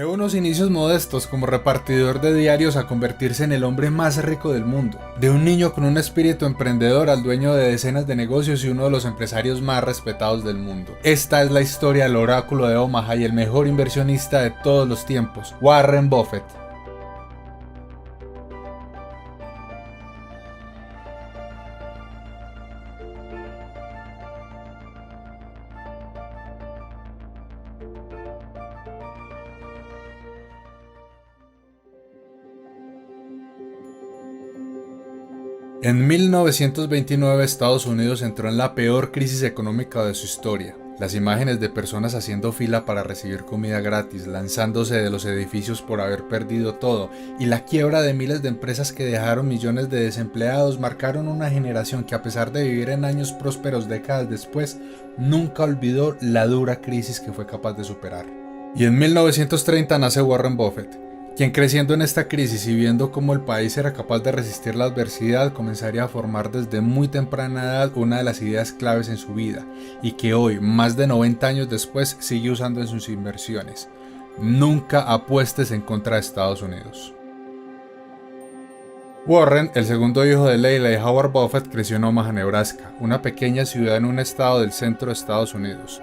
De unos inicios modestos como repartidor de diarios a convertirse en el hombre más rico del mundo. De un niño con un espíritu emprendedor al dueño de decenas de negocios y uno de los empresarios más respetados del mundo. Esta es la historia del oráculo de Omaha y el mejor inversionista de todos los tiempos, Warren Buffett. En 1929 Estados Unidos entró en la peor crisis económica de su historia. Las imágenes de personas haciendo fila para recibir comida gratis, lanzándose de los edificios por haber perdido todo, y la quiebra de miles de empresas que dejaron millones de desempleados marcaron una generación que, a pesar de vivir en años prósperos décadas después, nunca olvidó la dura crisis que fue capaz de superar. Y en 1930 nace Warren Buffett, quien, creciendo en esta crisis y viendo cómo el país era capaz de resistir la adversidad, comenzaría a formar desde muy temprana edad una de las ideas claves en su vida, y que hoy, más de 90 años después, sigue usando en sus inversiones: nunca apuestes en contra de Estados Unidos. Warren, el segundo hijo de Leila y Howard Buffett, creció en Omaha, Nebraska, una pequeña ciudad en un estado del centro de Estados Unidos.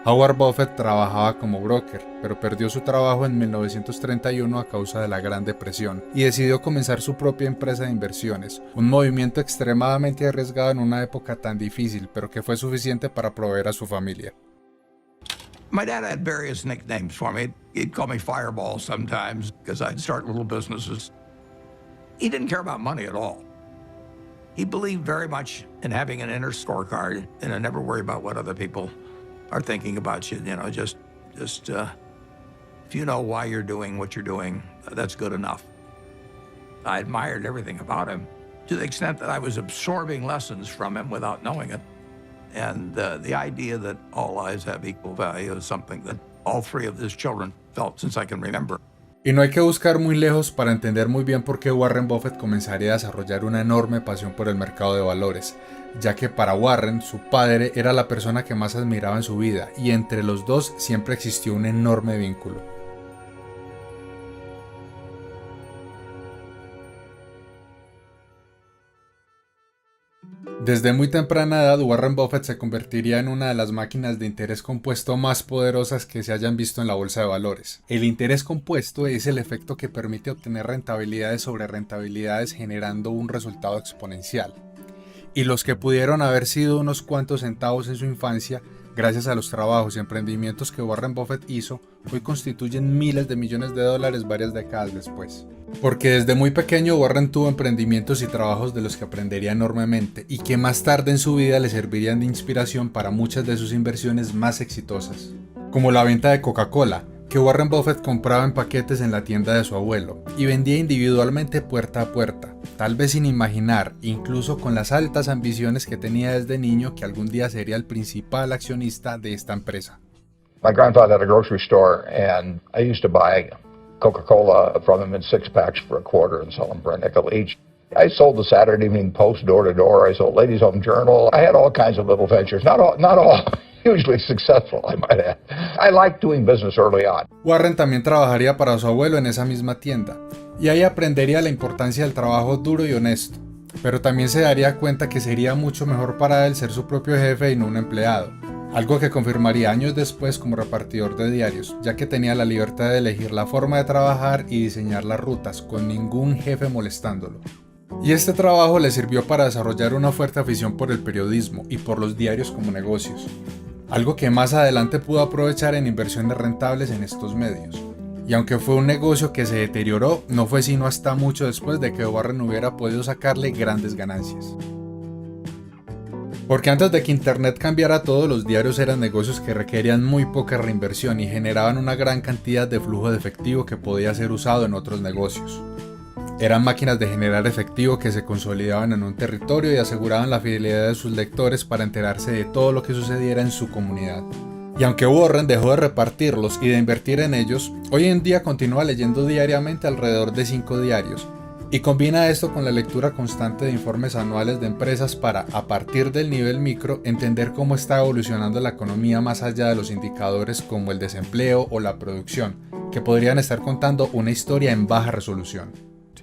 Howard Buffett trabajaba como broker, pero perdió su trabajo en 1931 a causa de la Gran Depresión y decidió comenzar su propia empresa de inversiones, un movimiento extremadamente arriesgado en una época tan difícil, pero que fue suficiente para proveer a su familia. My dad had various nicknames for me. He'd call me Fireball sometimes because I'd start little businesses. He didn't care about money at all. He believed very much in having an inner scorecard and to never worry about what other people are thinking about you. You know, just if you know why you're doing what you're doing, that's good enough. I admired everything about him to the extent that I was absorbing lessons from him without knowing it. And the idea that all lives have equal value is something that all three of his children felt since I can remember. Y no hay que buscar muy lejos para entender muy bien por qué Warren Buffett comenzaría a desarrollar una enorme pasión por el mercado de valores, ya que para Warren, su padre era la persona que más admiraba en su vida, y entre los dos siempre existió un enorme vínculo. Desde muy temprana edad, Warren Buffett se convertiría en una de las máquinas de interés compuesto más poderosas que se hayan visto en la bolsa de valores. El interés compuesto es el efecto que permite obtener rentabilidades sobre rentabilidades, generando un resultado exponencial. Y los que pudieron haber sido unos cuantos centavos en su infancia, gracias a los trabajos y emprendimientos que Warren Buffett hizo, hoy constituyen miles de millones de dólares varias décadas después. Porque desde muy pequeño Warren tuvo emprendimientos y trabajos de los que aprendería enormemente y que más tarde en su vida le servirían de inspiración para muchas de sus inversiones más exitosas. Como la venta de Coca-Cola, que Warren Buffett compraba en paquetes en la tienda de su abuelo y vendía individualmente puerta a puerta, tal vez sin imaginar, incluso con las altas ambiciones que tenía desde niño, que algún día sería el principal accionista de esta empresa. My grandfather had a grocery store and I used to buy Coca-Cola from him in 6-packs for $0.25 and sell them for $0.05 each. I sold the Saturday Evening Post door to door. I sold Ladies Home Journal. I had all kinds of little ventures, not all hugely successful, I might add. I liked doing business early on. Warren también trabajaría para su abuelo en esa misma tienda, y ahí aprendería la importancia del trabajo duro y honesto, pero también se daría cuenta que sería mucho mejor para él ser su propio jefe y no un empleado, algo que confirmaría años después como repartidor de diarios, ya que tenía la libertad de elegir la forma de trabajar y diseñar las rutas con ningún jefe molestándolo. Y este trabajo le sirvió para desarrollar una fuerte afición por el periodismo y por los diarios como negocios, algo que más adelante pudo aprovechar en inversiones rentables en estos medios. Y aunque fue un negocio que se deterioró, no fue sino hasta mucho después de que Warren hubiera podido sacarle grandes ganancias. Porque antes de que Internet cambiara todo, los diarios eran negocios que requerían muy poca reinversión y generaban una gran cantidad de flujo de efectivo que podía ser usado en otros negocios. Eran máquinas de generar efectivo que se consolidaban en un territorio y aseguraban la fidelidad de sus lectores para enterarse de todo lo que sucediera en su comunidad. Y aunque Warren dejó de repartirlos y de invertir en ellos, hoy en día continúa leyendo diariamente alrededor de 5 diarios, Y combina esto con la lectura constante de informes anuales de empresas para, a partir del nivel micro, entender cómo está evolucionando la economía más allá de los indicadores como el desempleo o la producción, que podrían estar contando una historia en baja resolución.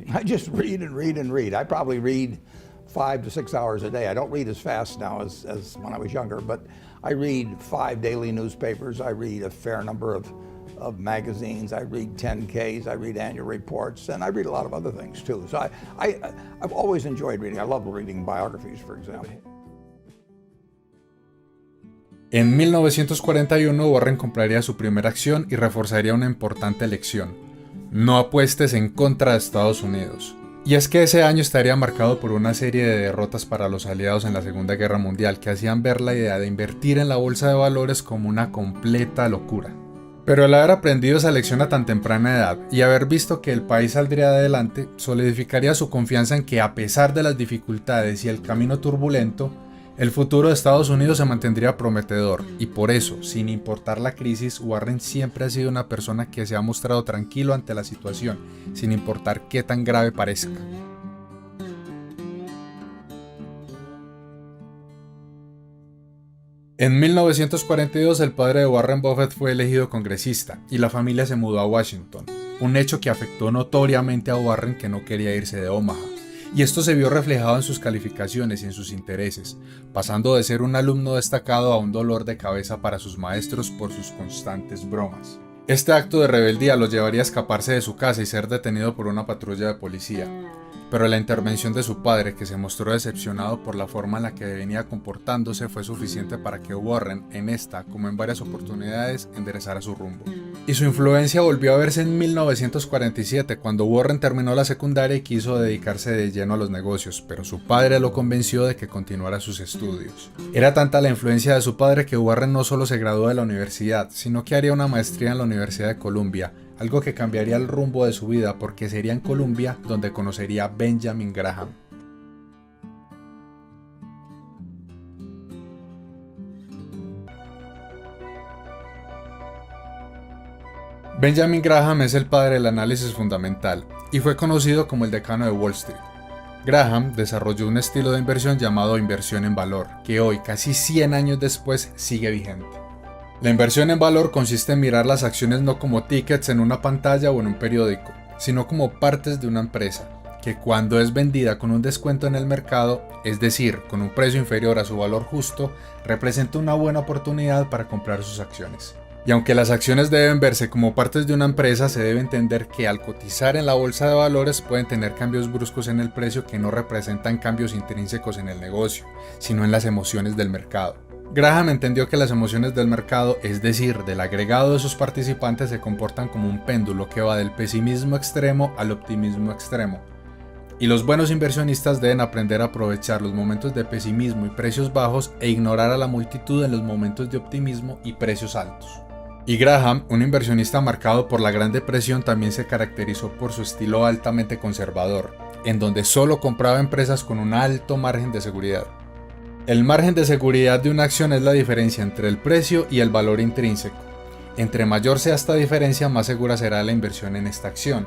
I just read and read and read. I probably read 5 to 6 hours a day. I don't read as fast now as when I was younger, but I read 5 daily newspapers. I read a fair number of magazines. I read 10Ks. I read annual reports, and I read a lot of other things too. So I've always enjoyed reading. I love reading biographies, for example. En 1941, Warren compraría su primera acción y reforzaría una importante lección: no apuestes en contra de Estados Unidos. Y es que ese año estaría marcado por una serie de derrotas para los aliados en la Segunda Guerra Mundial que hacían ver la idea de invertir en la bolsa de valores como una completa locura. Pero al haber aprendido esa lección a tan temprana edad y haber visto que el país saldría adelante, solidificaría su confianza en que, a pesar de las dificultades y el camino turbulento, el futuro de Estados Unidos se mantendría prometedor, y por eso, sin importar la crisis, Warren siempre ha sido una persona que se ha mostrado tranquilo ante la situación, sin importar qué tan grave parezca. En 1942 el padre de Warren Buffett fue elegido congresista y la familia se mudó a Washington, un hecho que afectó notoriamente a Warren, que no quería irse de Omaha. Y esto se vio reflejado en sus calificaciones y en sus intereses, pasando de ser un alumno destacado a un dolor de cabeza para sus maestros por sus constantes bromas. Este acto de rebeldía lo llevaría a escaparse de su casa y ser detenido por una patrulla de policía. Pero la intervención de su padre, que se mostró decepcionado por la forma en la que venía comportándose, fue suficiente para que Warren, en esta como en varias oportunidades, enderezara su rumbo. Y su influencia volvió a verse en 1947, cuando Warren terminó la secundaria y quiso dedicarse de lleno a los negocios, pero su padre lo convenció de que continuara sus estudios. Era tanta la influencia de su padre que Warren no solo se graduó de la universidad, sino que haría una maestría en la Universidad de Columbia, algo que cambiaría el rumbo de su vida, porque sería en Columbia donde conocería a Benjamin Graham. Benjamin Graham es el padre del análisis fundamental y fue conocido como el decano de Wall Street. Graham desarrolló un estilo de inversión llamado inversión en valor, que hoy, casi 100 años después, sigue vigente. La inversión en valor consiste en mirar las acciones no como tickets en una pantalla o en un periódico, sino como partes de una empresa, que cuando es vendida con un descuento en el mercado, es decir, con un precio inferior a su valor justo, representa una buena oportunidad para comprar sus acciones. Y aunque las acciones deben verse como partes de una empresa, se debe entender que al cotizar en la bolsa de valores pueden tener cambios bruscos en el precio que no representan cambios intrínsecos en el negocio, sino en las emociones del mercado. Graham entendió que las emociones del mercado, es decir, del agregado de sus participantes, se comportan como un péndulo que va del pesimismo extremo al optimismo extremo. Y los buenos inversionistas deben aprender a aprovechar los momentos de pesimismo y precios bajos e ignorar a la multitud en los momentos de optimismo y precios altos. Y Graham, un inversionista marcado por la Gran Depresión, también se caracterizó por su estilo altamente conservador, en donde solo compraba empresas con un alto margen de seguridad. El margen de seguridad de una acción es la diferencia entre el precio y el valor intrínseco. Entre mayor sea esta diferencia, más segura será la inversión en esta acción.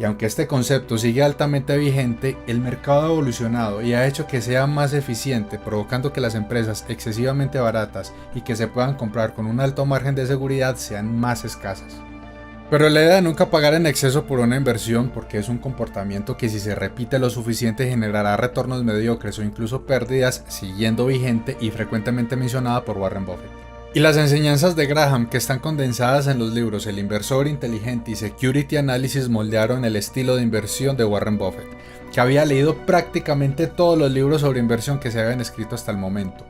Y aunque este concepto sigue altamente vigente, el mercado ha evolucionado y ha hecho que sea más eficiente, provocando que las empresas excesivamente baratas y que se puedan comprar con un alto margen de seguridad sean más escasas. Pero la idea de nunca pagar en exceso por una inversión, porque es un comportamiento que si se repite lo suficiente generará retornos mediocres o incluso pérdidas, siguiendo vigente y frecuentemente mencionada por Warren Buffett. Y las enseñanzas de Graham, que están condensadas en los libros El Inversor Inteligente y Security Analysis, moldearon el estilo de inversión de Warren Buffett, que había leído prácticamente todos los libros sobre inversión que se habían escrito hasta el momento,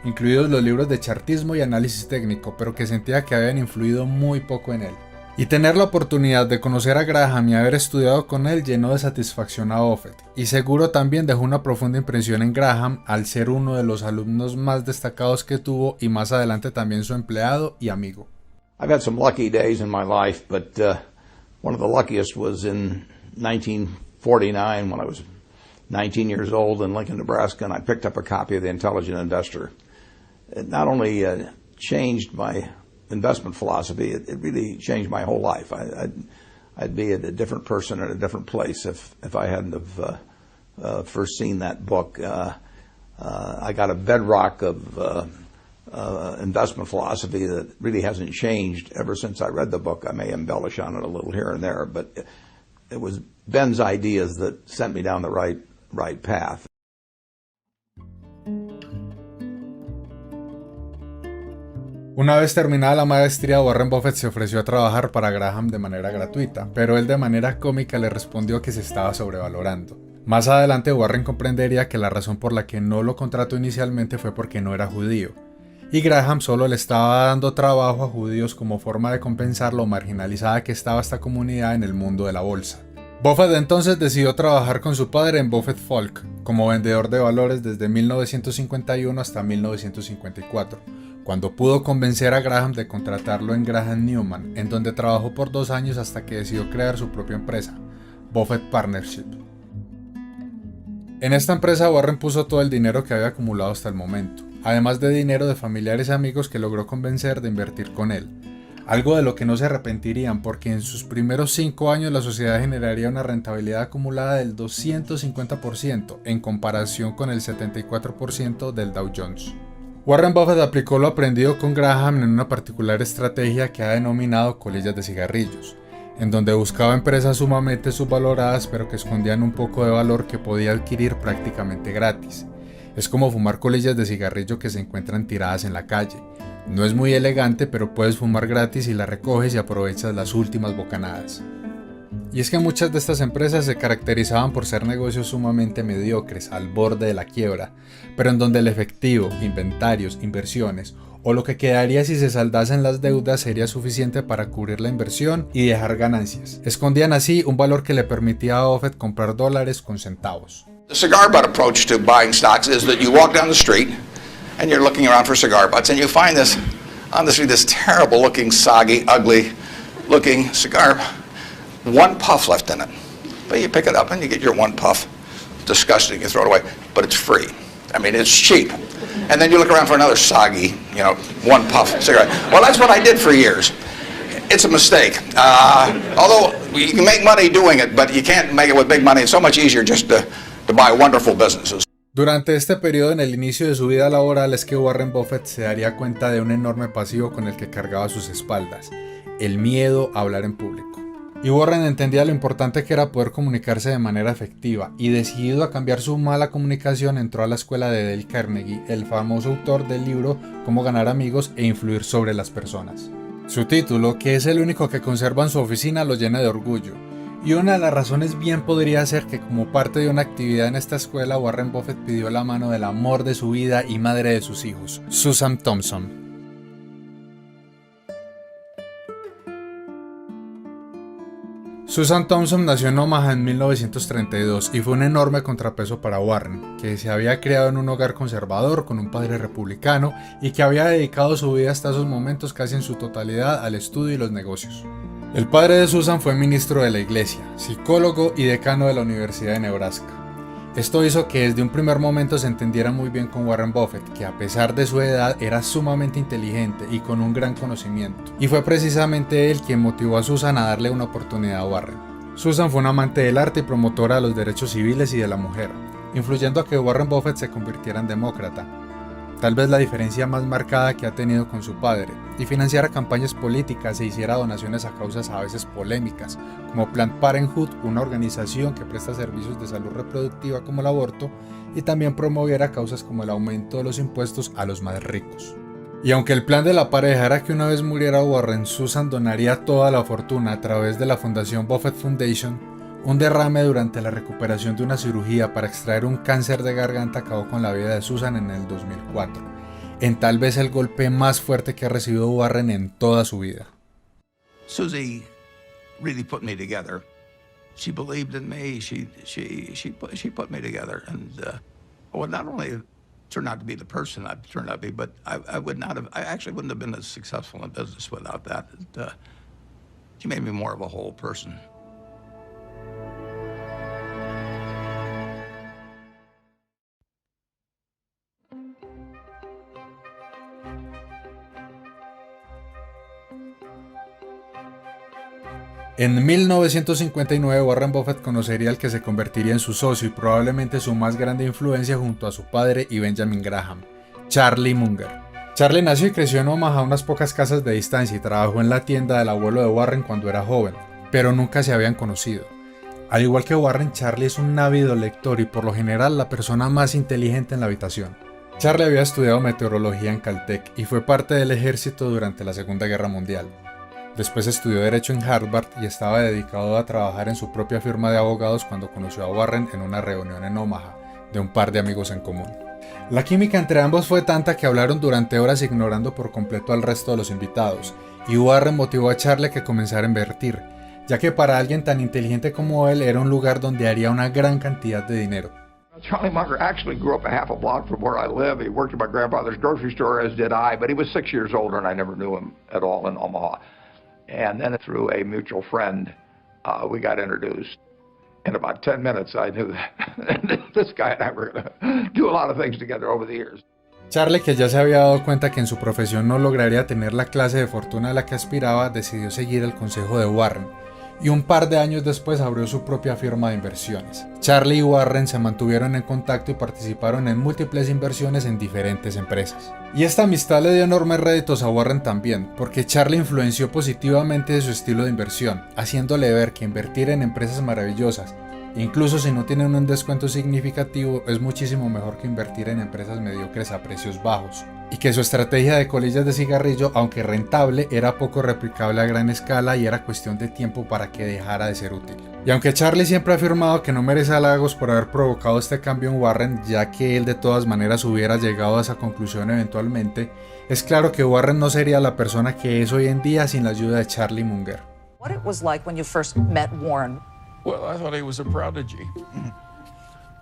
incluidos los libros de chartismo y análisis técnico, pero que sentía que habían influido muy poco en él. Y tener la oportunidad de conocer a Graham y haber estudiado con él llenó de satisfacción a Buffett, y seguro también dejó una profunda impresión en Graham al ser uno de los alumnos más destacados que tuvo y más adelante también su empleado y amigo. I've had some lucky days in my life, but one of the luckiest was in 1949 when I was 19 years old in Lincoln, Nebraska, and I picked up a copy of The Intelligent Investor. It not only changed my investment philosophy, it really changed my whole life. I'd be a different person at a different place if I hadn't have first seen that book. I got a bedrock of investment philosophy that really hasn't changed ever since I read the book. I may embellish on it a little here and there, but it was Ben's ideas that sent me down the right path. Una vez terminada la maestría, Warren Buffett se ofreció a trabajar para Graham de manera gratuita, pero él de manera cómica le respondió que se estaba sobrevalorando. Más adelante, Warren comprendería que la razón por la que no lo contrató inicialmente fue porque no era judío, y Graham solo le estaba dando trabajo a judíos como forma de compensar lo marginalizada que estaba esta comunidad en el mundo de la bolsa. Buffett entonces decidió trabajar con su padre en Buffett Folk, como vendedor de valores desde 1951 hasta 1954, cuando pudo convencer a Graham de contratarlo en Graham Newman, en donde trabajó por 2 años hasta que decidió crear su propia empresa, Buffett Partnership. En esta empresa Warren puso todo el dinero que había acumulado hasta el momento, además de dinero de familiares y amigos que logró convencer de invertir con él, algo de lo que no se arrepentirían porque en sus primeros 5 años la sociedad generaría una rentabilidad acumulada del 250% en comparación con el 74% del Dow Jones. Warren Buffett aplicó lo aprendido con Graham en una particular estrategia que ha denominado colillas de cigarrillos, en donde buscaba empresas sumamente subvaloradas pero que escondían un poco de valor que podía adquirir prácticamente gratis. Es como fumar colillas de cigarrillo que se encuentran tiradas en la calle. No es muy elegante, pero puedes fumar gratis y la recoges y aprovechas las últimas bocanadas. Y es que muchas de estas empresas se caracterizaban por ser negocios sumamente mediocres, al borde de la quiebra, pero en donde el efectivo, inventarios, inversiones o lo que quedaría si se saldasen las deudas sería suficiente para cubrir la inversión y dejar ganancias. Escondían así un valor que le permitía a Buffett comprar dólares con centavos. The cigar butt approach to buying stocks is that you walk down the street and you're looking around for cigar butts and you find this on the street, this terrible looking, soggy, ugly looking cigar, one puff left in it. But you pick it up and you get your one puff. Disgusting, you throw it away, but it's free. I mean, it's cheap. And then you look around for another soggy, one puff cigarette. Well, that's what I did for years. It's a mistake. Although you can make money doing it, but you can't make it with big money. It's so much easier just to buy wonderful businesses. Durante este periodo en el inicio de su vida laboral es que Warren Buffett se daría cuenta de un enorme pasivo con el que cargaba sus espaldas, el miedo a hablar en público. Y Warren entendía lo importante que era poder comunicarse de manera efectiva y decidido a cambiar su mala comunicación entró a la escuela de Dale Carnegie, el famoso autor del libro Cómo ganar amigos e influir sobre las personas. Su título, que es el único que conserva en su oficina, lo llena de orgullo. Y una de las razones bien podría ser que como parte de una actividad en esta escuela, Warren Buffett pidió la mano del amor de su vida y madre de sus hijos, Susan Thompson. Susan Thompson nació en Omaha en 1932 y fue un enorme contrapeso para Warren, que se había criado en un hogar conservador con un padre republicano y que había dedicado su vida hasta esos momentos casi en su totalidad al estudio y los negocios. El padre de Susan fue ministro de la iglesia, psicólogo y decano de la Universidad de Nebraska. Esto hizo que desde un primer momento se entendiera muy bien con Warren Buffett, que a pesar de su edad era sumamente inteligente y con un gran conocimiento. Y fue precisamente él quien motivó a Susan a darle una oportunidad a Warren. Susan fue una amante del arte y promotora de los derechos civiles y de la mujer, influyendo a que Warren Buffett se convirtiera en demócrata, tal vez la diferencia más marcada que ha tenido con su padre, y financiara campañas políticas e hiciera donaciones a causas a veces polémicas, como Planned Parenthood, una organización que presta servicios de salud reproductiva como el aborto, y también promoviera causas como el aumento de los impuestos a los más ricos. Y aunque el plan de la pareja era que una vez muriera Warren, Susan donaría toda la fortuna a través de la fundación Buffett Foundation. Un derrame durante la recuperación de una cirugía para extraer un cáncer de garganta acabó con la vida de Susan en el 2004, en tal vez el golpe más fuerte que ha recibido Warren en toda su vida. Susie really put me together. She believed in me. She put me together, and well, not only turned out to be the person I've turned out to be, but I actually wouldn't have been as successful in business without that. She made me more of a whole person. En 1959 Warren Buffett conocería al que se convertiría en su socio y probablemente su más grande influencia junto a su padre y Benjamin Graham, Charlie Munger. Charlie nació y creció en Omaha a unas pocas casas de distancia y trabajó en la tienda del abuelo de Warren cuando era joven, pero nunca se habían conocido. Al igual que Warren, Charlie es un ávido lector y por lo general la persona más inteligente en la habitación. Charlie había estudiado meteorología en Caltech y fue parte del ejército durante la Segunda Guerra Mundial. Después estudió Derecho en Harvard y estaba dedicado a trabajar en su propia firma de abogados cuando conoció a Warren en una reunión en Omaha, de un par de amigos en común. La química entre ambos fue tanta que hablaron durante horas ignorando por completo al resto de los invitados, y Warren motivó a Charlie a que comenzara a invertir, ya que para alguien tan inteligente como él era un lugar donde haría una gran cantidad de dinero. Charlie Munger actually grew up a half a block from where I live. He worked at my grandfather's grocery store, as did I, but he was 6 years older and I never knew him at all in Omaha. And then through a mutual friend, we got introduced. In about 10 minutes, I knew that this guy and I were going to do a lot of things together over the years. Charlie, que ya se había dado cuenta que en su profesión no lograría tener la clase de fortuna a la que aspiraba, decidió seguir el consejo de Warren, y un par de años después abrió su propia firma de inversiones. Charlie y Warren se mantuvieron en contacto y participaron en múltiples inversiones en diferentes empresas. Y esta amistad le dio enormes réditos a Warren también, porque Charlie influenció positivamente su estilo de inversión, haciéndole ver que invertir en empresas maravillosas, incluso si no tienen un descuento significativo, es muchísimo mejor que invertir en empresas mediocres a precios bajos, y que su estrategia de colillas de cigarrillo, aunque rentable, era poco replicable a gran escala y era cuestión de tiempo para que dejara de ser útil. Y aunque Charlie siempre ha afirmado que no merece halagos por haber provocado este cambio en Warren, ya que él de todas maneras hubiera llegado a esa conclusión eventualmente, es claro que Warren no sería la persona que es hoy en día sin la ayuda de Charlie Munger. What it was like when you first met Warren? Well, I thought he was a prodigy.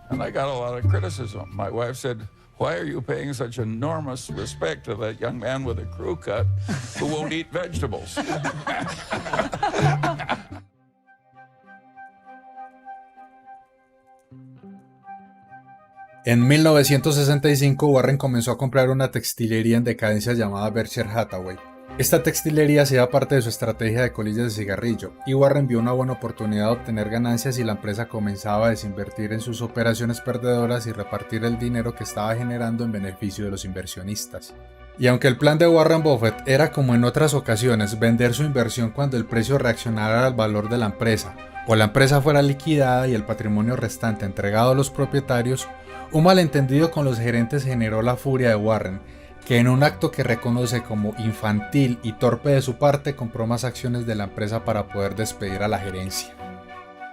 And I got a lot of criticism. My wife said, "Why are you paying such enormous respect to that young man with a crew cut who won't eat vegetables?" En 1965 Warren comenzó a comprar una textilería en decadencia llamada Berkshire Hathaway. Esta textilería hacía parte de su estrategia de colillas de cigarrillo, y Warren vio una buena oportunidad de obtener ganancias si la empresa comenzaba a desinvertir en sus operaciones perdedoras y repartir el dinero que estaba generando en beneficio de los inversionistas. Y aunque el plan de Warren Buffett era, como en otras ocasiones, vender su inversión cuando el precio reaccionara al valor de la empresa, o la empresa fuera liquidada y el patrimonio restante entregado a los propietarios, un malentendido con los gerentes generó la furia de Warren, que en un acto que reconoce como infantil y torpe de su parte, compró más acciones de la empresa para poder despedir a la gerencia.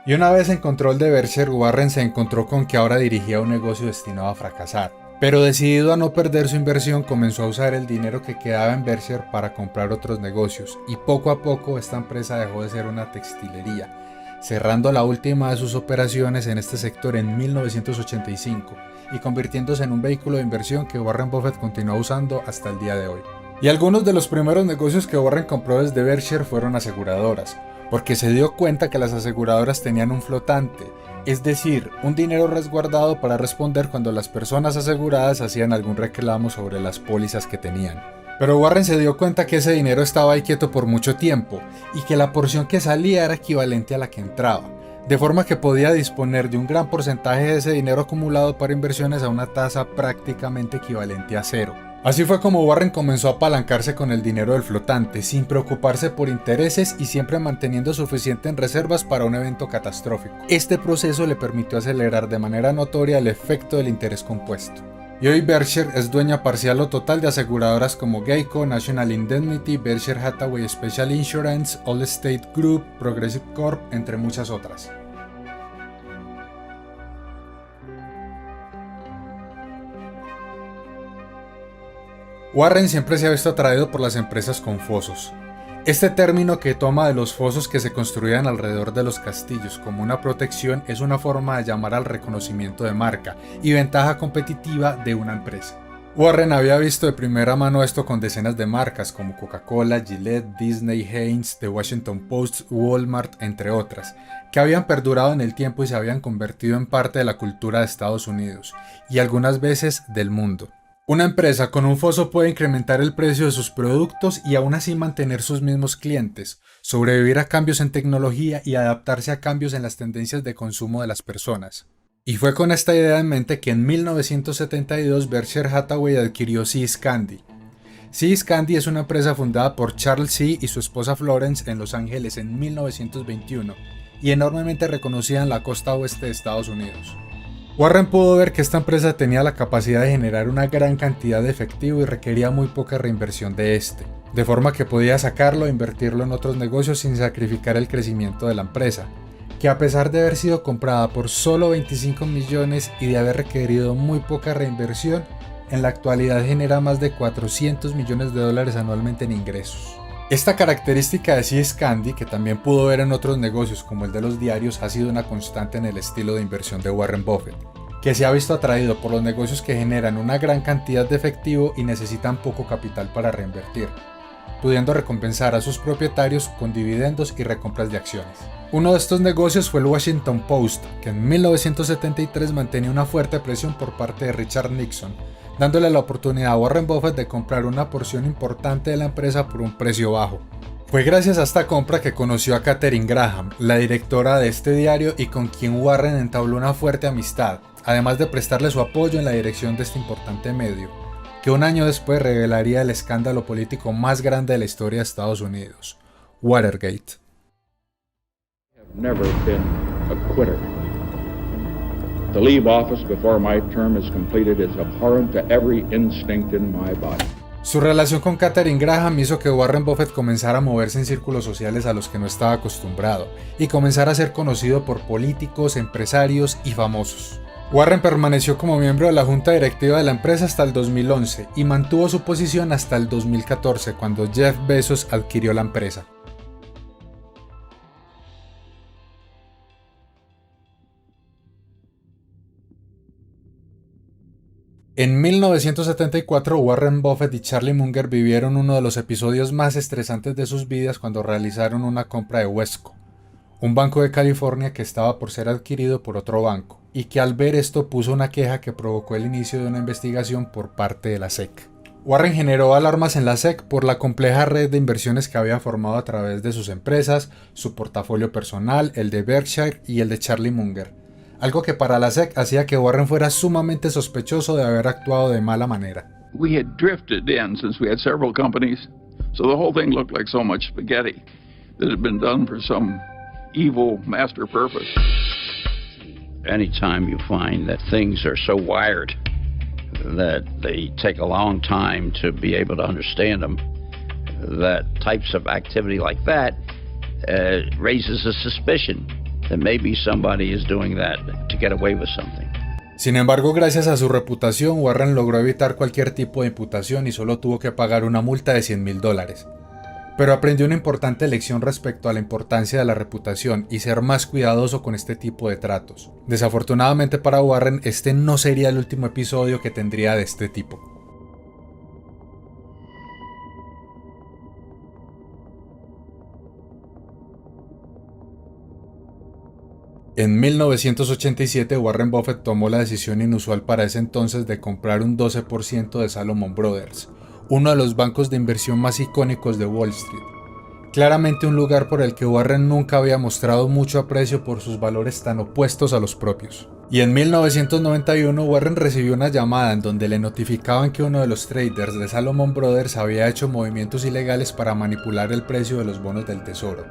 Y una vez en control de Berkshire, Warren se encontró con que ahora dirigía un negocio destinado a fracasar. Pero decidido a no perder su inversión, comenzó a usar el dinero que quedaba en Berkshire para comprar otros negocios, y poco a poco esta empresa dejó de ser una textilería, cerrando la última de sus operaciones en este sector en 1985 y convirtiéndose en un vehículo de inversión que Warren Buffett continúa usando hasta el día de hoy. Y algunos de los primeros negocios que Warren compró desde Berkshire fueron aseguradoras, porque se dio cuenta que las aseguradoras tenían un flotante, es decir, un dinero resguardado para responder cuando las personas aseguradas hacían algún reclamo sobre las pólizas que tenían. Pero Warren se dio cuenta que ese dinero estaba ahí quieto por mucho tiempo y que la porción que salía era equivalente a la que entraba, de forma que podía disponer de un gran porcentaje de ese dinero acumulado para inversiones a una tasa prácticamente equivalente a cero. Así fue como Warren comenzó a apalancarse con el dinero del flotante, sin preocuparse por intereses y siempre manteniendo suficiente en reservas para un evento catastrófico. Este proceso le permitió acelerar de manera notoria el efecto del interés compuesto. Y hoy Berkshire es dueña parcial o total de aseguradoras como Geico, National Indemnity, Berkshire Hathaway Special Insurance, Allstate Group, Progressive Corp, entre muchas otras. Warren siempre se ha visto atraído por las empresas con fosos. Este término, que toma de los fosos que se construían alrededor de los castillos como una protección, es una forma de llamar al reconocimiento de marca y ventaja competitiva de una empresa. Warren había visto de primera mano esto con decenas de marcas como Coca-Cola, Gillette, Disney, Heinz, The Washington Post, Walmart, entre otras, que habían perdurado en el tiempo y se habían convertido en parte de la cultura de Estados Unidos y algunas veces del mundo. Una empresa con un foso puede incrementar el precio de sus productos y aún así mantener sus mismos clientes, sobrevivir a cambios en tecnología y adaptarse a cambios en las tendencias de consumo de las personas. Y fue con esta idea en mente que en 1972 Berkshire Hathaway adquirió See's Candy. See's Candy es una empresa fundada por Charles See y su esposa Florence en Los Ángeles en 1921 y enormemente reconocida en la costa oeste de Estados Unidos. Warren pudo ver que esta empresa tenía la capacidad de generar una gran cantidad de efectivo y requería muy poca reinversión de este, de forma que podía sacarlo e invertirlo en otros negocios sin sacrificar el crecimiento de la empresa, que a pesar de haber sido comprada por solo 25 millones y de haber requerido muy poca reinversión, en la actualidad genera más de 400 millones de dólares anualmente en ingresos. Esta característica de See's Candy, que también pudo ver en otros negocios como el de los diarios, ha sido una constante en el estilo de inversión de Warren Buffett, que se ha visto atraído por los negocios que generan una gran cantidad de efectivo y necesitan poco capital para reinvertir, pudiendo recompensar a sus propietarios con dividendos y recompras de acciones. Uno de estos negocios fue el Washington Post, que en 1973 mantenía una fuerte presión por parte de Richard Nixon, dándole la oportunidad a Warren Buffett de comprar una porción importante de la empresa por un precio bajo. Fue gracias a esta compra que conoció a Katharine Graham, la directora de este diario y con quien Warren entabló una fuerte amistad, además de prestarle su apoyo en la dirección de este importante medio, que un año después revelaría el escándalo político más grande de la historia de Estados Unidos, Watergate. Never been a quitter. To leave office before my term is completed is abhorrent to every instinct in my body. Su relación con Katharine Graham hizo que Warren Buffett comenzara a moverse en círculos sociales a los que no estaba acostumbrado y comenzara a ser conocido por políticos, empresarios y famosos. Warren permaneció como miembro de la junta directiva de la empresa hasta el 2011 y mantuvo su posición hasta el 2014 cuando Jeff Bezos adquirió la empresa. En 1974, Warren Buffett y Charlie Munger vivieron uno de los episodios más estresantes de sus vidas cuando realizaron una compra de Wesco, un banco de California que estaba por ser adquirido por otro banco, y que al ver esto puso una queja que provocó el inicio de una investigación por parte de la SEC. Warren generó alarmas en la SEC por la compleja red de inversiones que había formado a través de sus empresas, su portafolio personal, el de Berkshire y el de Charlie Munger. Algo que para la SEC hacía que Warren fuera sumamente sospechoso de haber actuado de mala manera. We had drifted in since we had several companies, so the whole thing looked like so much spaghetti that had been done for some evil master purpose. Anytime you find that things are so wired that they take a long time to be able to understand them, that types of activity like that raises a suspicion that maybe somebody is doing that to get away with something. Sin embargo, gracias a su reputación, Warren logró evitar cualquier tipo de imputación y solo tuvo que pagar una multa de $100,000. Pero aprendió una importante lección respecto a la importancia de la reputación y ser más cuidadoso con este tipo de tratos. Desafortunadamente para Warren, este no sería el último episodio que tendría de este tipo. En 1987, Warren Buffett tomó la decisión inusual para ese entonces de comprar un 12% de Salomon Brothers, uno de los bancos de inversión más icónicos de Wall Street. Claramente un lugar por el que Warren nunca había mostrado mucho aprecio por sus valores tan opuestos a los propios. Y en 1991, Warren recibió una llamada en donde le notificaban que uno de los traders de Salomon Brothers había hecho movimientos ilegales para manipular el precio de los bonos del tesoro,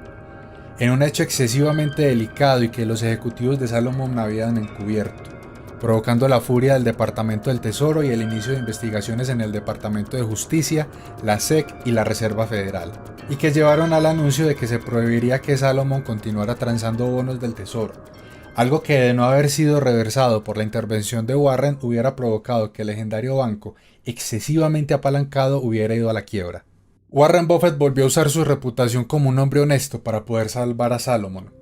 en un hecho excesivamente delicado y que los ejecutivos de Salomon habían encubierto, provocando la furia del Departamento del Tesoro y el inicio de investigaciones en el Departamento de Justicia, la SEC y la Reserva Federal, y que llevaron al anuncio de que se prohibiría que Salomon continuara transando bonos del Tesoro, algo que de no haber sido reversado por la intervención de Warren hubiera provocado que el legendario banco, excesivamente apalancado, hubiera ido a la quiebra. Warren Buffett volvió a usar su reputación como un hombre honesto para poder salvar a Salomon,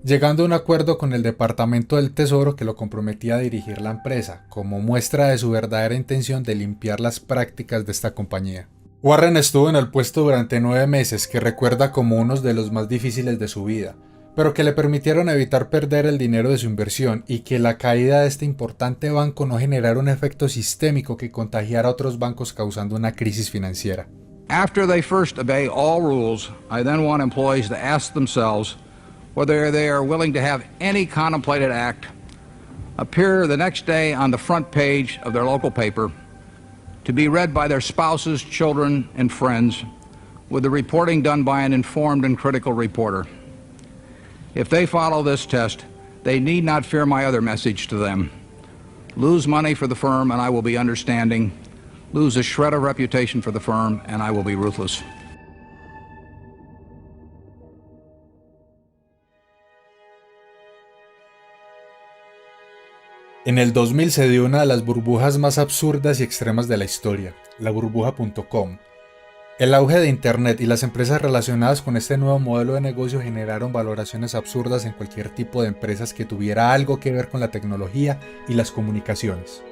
llegando a un acuerdo con el Departamento del Tesoro que lo comprometía a dirigir la empresa, como muestra de su verdadera intención de limpiar las prácticas de esta compañía. Warren estuvo en el puesto durante 9 meses, que recuerda como unos de los más difíciles de su vida, pero que le permitieron evitar perder el dinero de su inversión y que la caída de este importante banco no generara un efecto sistémico que contagiara a otros bancos causando una crisis financiera. After they first obey all rules, I then want employees to ask themselves whether they are willing to have any contemplated act appear the next day on the front page of their local paper, to be read by their spouses, children, and friends, with the reporting done by an informed and critical reporter. If they follow this test, they need not fear my other message to them. Lose money for the firm and I will be understanding. Lose a shred of reputation for the firm and I will be ruthless. En el 2000 se dio una de las burbujas más absurdas y extremas de la historia, la burbuja.com. El auge de Internet y las empresas relacionadas con este nuevo modelo de negocio generaron valoraciones absurdas en cualquier tipo de empresas que tuviera algo que ver con la tecnología y las comunicaciones.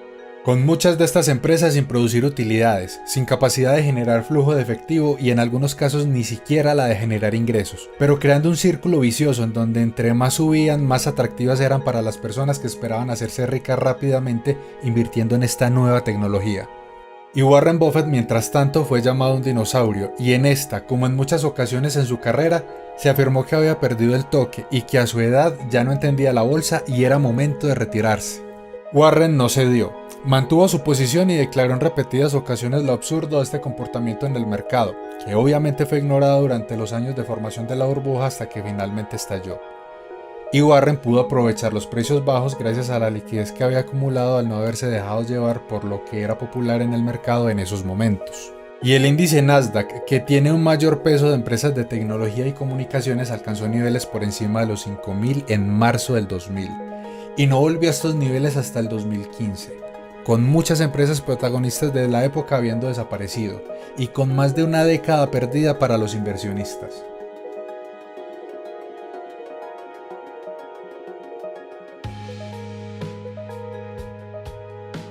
Con muchas de estas empresas sin producir utilidades, sin capacidad de generar flujo de efectivo y en algunos casos ni siquiera la de generar ingresos, pero creando un círculo vicioso en donde entre más subían, más atractivas eran para las personas que esperaban hacerse ricas rápidamente invirtiendo en esta nueva tecnología. Y Warren Buffett, mientras tanto, fue llamado un dinosaurio, y en esta, como en muchas ocasiones en su carrera, se afirmó que había perdido el toque y que a su edad ya no entendía la bolsa y era momento de retirarse. Warren no cedió, mantuvo su posición y declaró en repetidas ocasiones lo absurdo de este comportamiento en el mercado, que obviamente fue ignorado durante los años de formación de la burbuja hasta que finalmente estalló. Y Warren pudo aprovechar los precios bajos gracias a la liquidez que había acumulado al no haberse dejado llevar por lo que era popular en el mercado en esos momentos. Y el índice Nasdaq, que tiene un mayor peso de empresas de tecnología y comunicaciones, alcanzó niveles por encima de los 5.000 en marzo del 2000, y no volvió a estos niveles hasta el 2015, con muchas empresas protagonistas de la época habiendo desaparecido, y con más de una década perdida para los inversionistas.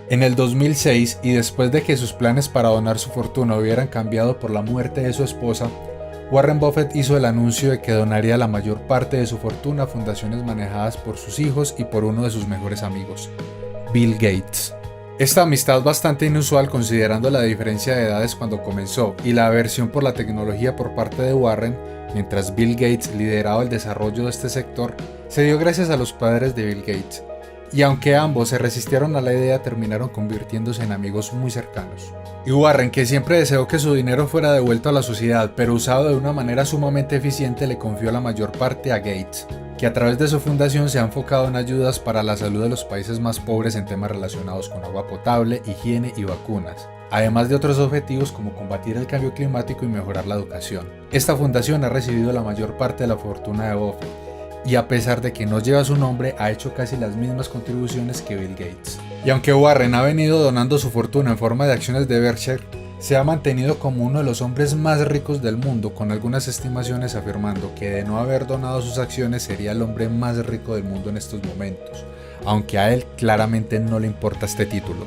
En el 2006, y después de que sus planes para donar su fortuna hubieran cambiado por la muerte de su esposa, Warren Buffett hizo el anuncio de que donaría la mayor parte de su fortuna a fundaciones manejadas por sus hijos y por uno de sus mejores amigos, Bill Gates. Esta amistad, bastante inusual considerando la diferencia de edades cuando comenzó y la aversión por la tecnología por parte de Warren, mientras Bill Gates lideraba el desarrollo de este sector, se dio gracias a los padres de Bill Gates. Y aunque ambos se resistieron a la idea, terminaron convirtiéndose en amigos muy cercanos. Y Warren, que siempre deseó que su dinero fuera devuelto a la sociedad, pero usado de una manera sumamente eficiente, le confió la mayor parte a Gates, que a través de su fundación se ha enfocado en ayudas para la salud de los países más pobres en temas relacionados con agua potable, higiene y vacunas, además de otros objetivos como combatir el cambio climático y mejorar la educación. Esta fundación ha recibido la mayor parte de la fortuna de Buffett, y a pesar de que no lleva su nombre, ha hecho casi las mismas contribuciones que Bill Gates. Y aunque Warren ha venido donando su fortuna en forma de acciones de Berkshire, se ha mantenido como uno de los hombres más ricos del mundo, con algunas estimaciones afirmando que de no haber donado sus acciones sería el hombre más rico del mundo en estos momentos, aunque a él claramente no le importa este título.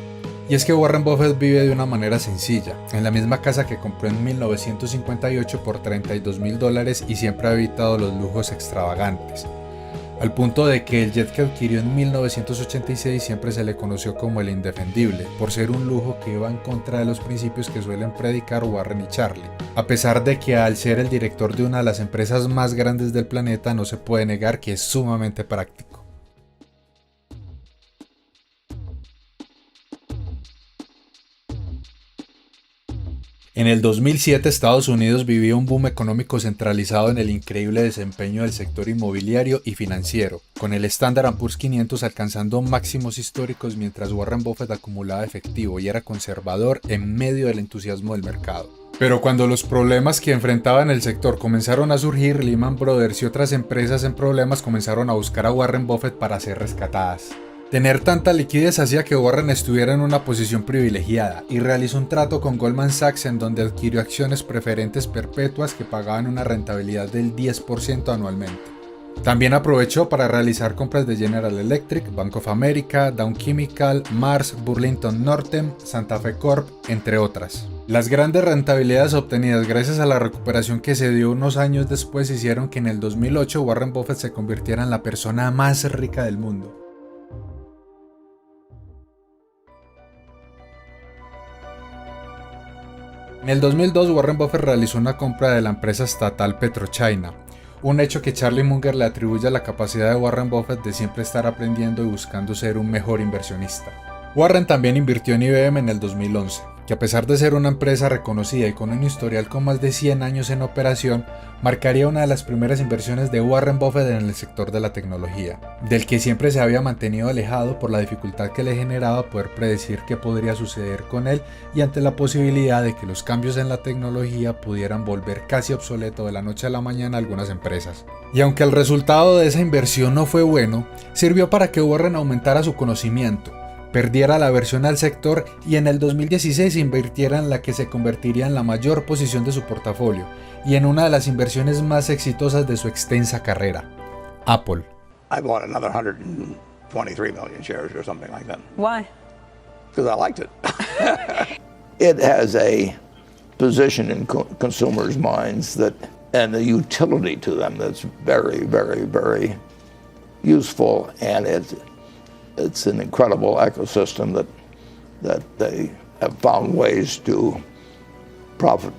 Y es que Warren Buffett vive de una manera sencilla, en la misma casa que compró en 1958 por $32.000 y siempre ha evitado los lujos extravagantes, al punto de que el jet que adquirió en 1986 siempre se le conoció como el indefendible, por ser un lujo que iba en contra de los principios que suelen predicar Warren y Charlie, a pesar de que al ser el director de una de las empresas más grandes del planeta no se puede negar que es sumamente práctico. En el 2007, Estados Unidos vivía un boom económico centralizado en el increíble desempeño del sector inmobiliario y financiero, con el Standard & Poor's 500 alcanzando máximos históricos mientras Warren Buffett acumulaba efectivo y era conservador en medio del entusiasmo del mercado. Pero cuando los problemas que enfrentaban el sector comenzaron a surgir, Lehman Brothers y otras empresas en problemas comenzaron a buscar a Warren Buffett para ser rescatadas. Tener tanta liquidez hacía que Warren estuviera en una posición privilegiada y realizó un trato con Goldman Sachs en donde adquirió acciones preferentes perpetuas que pagaban una rentabilidad del 10% anualmente. También aprovechó para realizar compras de General Electric, Bank of America, Dow Chemical, Mars, Burlington Northern, Santa Fe Corp, entre otras. Las grandes rentabilidades obtenidas gracias a la recuperación que se dio unos años después hicieron que en el 2008 Warren Buffett se convirtiera en la persona más rica del mundo. En el 2002 Warren Buffett realizó una compra de la empresa estatal PetroChina, un hecho que Charlie Munger le atribuye a la capacidad de Warren Buffett de siempre estar aprendiendo y buscando ser un mejor inversionista. Warren también invirtió en IBM en el 2011, que a pesar de ser una empresa reconocida y con un historial con más de 100 años en operación, marcaría una de las primeras inversiones de Warren Buffett en el sector de la tecnología, del que siempre se había mantenido alejado por la dificultad que le generaba poder predecir qué podría suceder con él y ante la posibilidad de que los cambios en la tecnología pudieran volver casi obsoleto de la noche a la mañana a algunas empresas. Y aunque el resultado de esa inversión no fue bueno, sirvió para que Warren aumentara su conocimiento, perdiera la aversión al sector y en el 2016 invirtiera en la que se convertiría en la mayor posición de su portafolio y en una de las inversiones más exitosas de su extensa carrera, Apple. I bought another 123 million shares or something like that. Why? Because I liked it. It has a position in consumers' minds that, and a utility to them that's very, very, very useful, and it's an incredible ecosystem that they have found ways to profit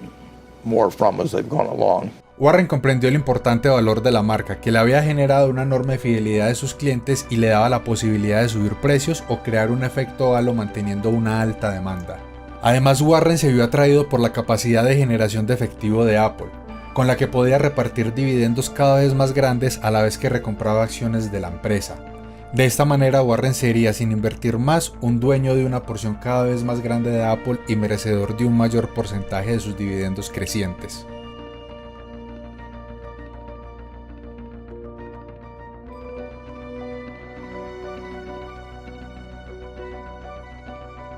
more from as they've gone along. Warren comprendió el importante valor de la marca, que le había generado una enorme fidelidad de sus clientes y le daba la posibilidad de subir precios o crear un efecto halo manteniendo una alta demanda. Además, Warren se vio atraído por la capacidad de generación de efectivo de Apple, con la que podía repartir dividendos cada vez más grandes a la vez que recompraba acciones de la empresa. De esta manera, Warren sería, sin invertir más, un dueño de una porción cada vez más grande de Apple y merecedor de un mayor porcentaje de sus dividendos crecientes.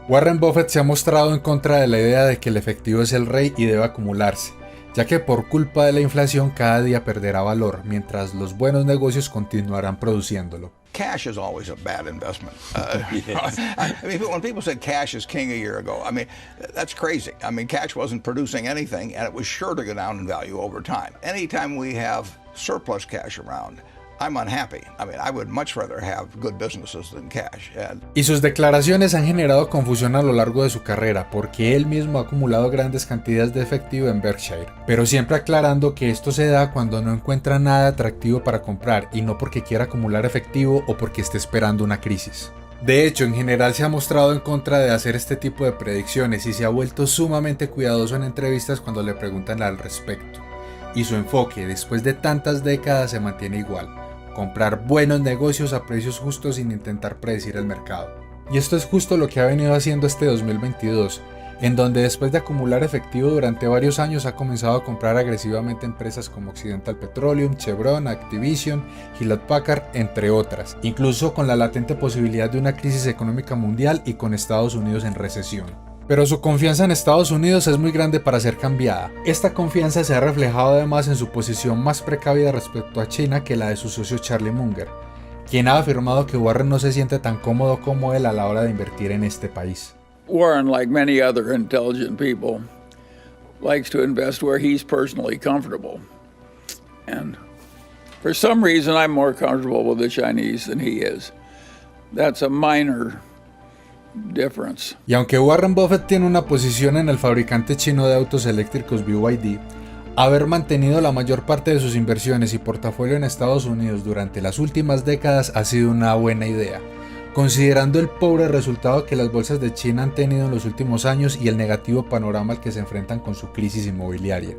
Warren Buffett se ha mostrado en contra de la idea de que el efectivo es el rey y debe acumularse, ya que por culpa de la inflación cada día perderá valor, mientras los buenos negocios continuarán produciéndolo. Cash is always a bad investment. I mean, when people said cash is king a year ago, I mean, that's crazy. I mean, cash wasn't producing anything, and it was sure to go down in value over time. Anytime we have surplus cash around, I'm unhappy. I mean, I would much rather have good businesses than cash. Y sus declaraciones han generado confusión a lo largo de su carrera, porque él mismo ha acumulado grandes cantidades de efectivo en Berkshire, pero siempre aclarando que esto se da cuando no encuentra nada atractivo para comprar y no porque quiera acumular efectivo o porque esté esperando una crisis. De hecho, en general se ha mostrado en contra de hacer este tipo de predicciones y se ha vuelto sumamente cuidadoso en entrevistas cuando le preguntan al respecto. Y su enfoque, después de tantas décadas, se mantiene igual: comprar buenos negocios a precios justos sin intentar predecir el mercado. Y esto es justo lo que ha venido haciendo este 2022, en donde después de acumular efectivo durante varios años ha comenzado a comprar agresivamente empresas como Occidental Petroleum, Chevron, Activision, Hewlett Packard, entre otras, incluso con la latente posibilidad de una crisis económica mundial y con Estados Unidos en recesión. Pero su confianza en Estados Unidos es muy grande para ser cambiada. Esta confianza se ha reflejado además en su posición más precavida respecto a China que la de su socio Charlie Munger, quien ha afirmado que Warren no se siente tan cómodo como él a la hora de invertir en este país. Warren, like many other intelligent people, likes to invest where he's personally comfortable. And for some reason, I'm more comfortable with the Chinese than he is. That's a minor difference. Y aunque Warren Buffett tiene una posición en el fabricante chino de autos eléctricos BYD, haber mantenido la mayor parte de sus inversiones y portafolio en Estados Unidos durante las últimas décadas ha sido una buena idea, considerando el pobre resultado que las bolsas de China han tenido en los últimos años y el negativo panorama al que se enfrentan con su crisis inmobiliaria.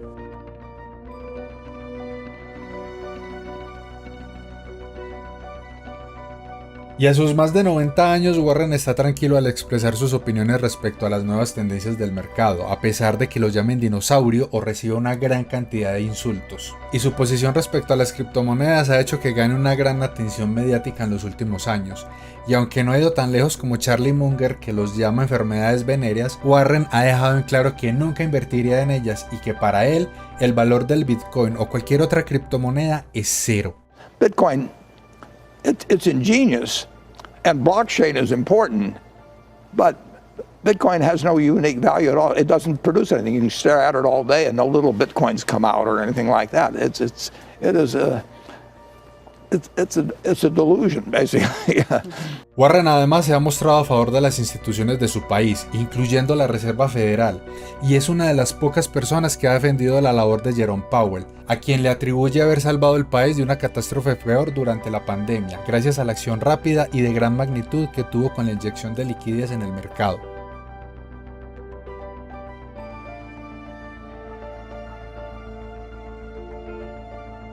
Y a sus más de 90 años, Warren está tranquilo al expresar sus opiniones respecto a las nuevas tendencias del mercado, a pesar de que lo llamen dinosaurio o reciba una gran cantidad de insultos. Y su posición respecto a las criptomonedas ha hecho que gane una gran atención mediática en los últimos años. Y aunque no ha ido tan lejos como Charlie Munger, que los llama enfermedades venéreas, Warren ha dejado en claro que nunca invertiría en ellas y que para él el valor del Bitcoin o cualquier otra criptomoneda es cero. Bitcoin, it's ingenious, and blockchain is important, but Bitcoin has no unique value at all. It doesn't produce anything. You can stare at it all day and no little Bitcoins come out or anything like that. It's a delusion, basically. Warren además se ha mostrado a favor de las instituciones de su país, incluyendo la Reserva Federal, y es una de las pocas personas que ha defendido la labor de Jerome Powell, a quien le atribuye haber salvado el país de una catástrofe peor durante la pandemia, gracias a la acción rápida y de gran magnitud que tuvo con la inyección de liquidez en el mercado.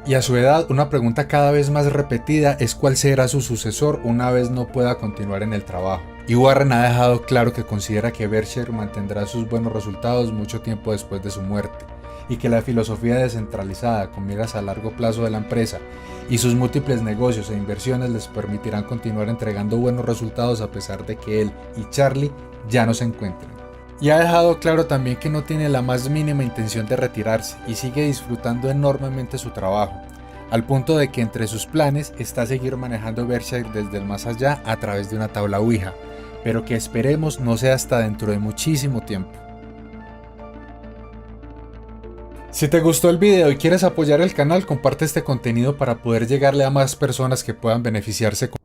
Y a su edad, una pregunta cada vez más repetida es cuál será su sucesor una vez no pueda continuar en el trabajo. Y Warren ha dejado claro que considera que Berkshire mantendrá sus buenos resultados mucho tiempo después de su muerte, y que la filosofía descentralizada con miras a largo plazo de la empresa y sus múltiples negocios e inversiones les permitirán continuar entregando buenos resultados a pesar de que él y Charlie ya no se encuentren. Y ha dejado claro también que no tiene la más mínima intención de retirarse y sigue disfrutando enormemente su trabajo, al punto de que entre sus planes está seguir manejando Berkshire desde el más allá a través de una tabla Ouija, pero que esperemos no sea hasta dentro de muchísimo tiempo. Si te gustó el video y quieres apoyar el canal, comparte este contenido para poder llegarle a más personas que puedan beneficiarse con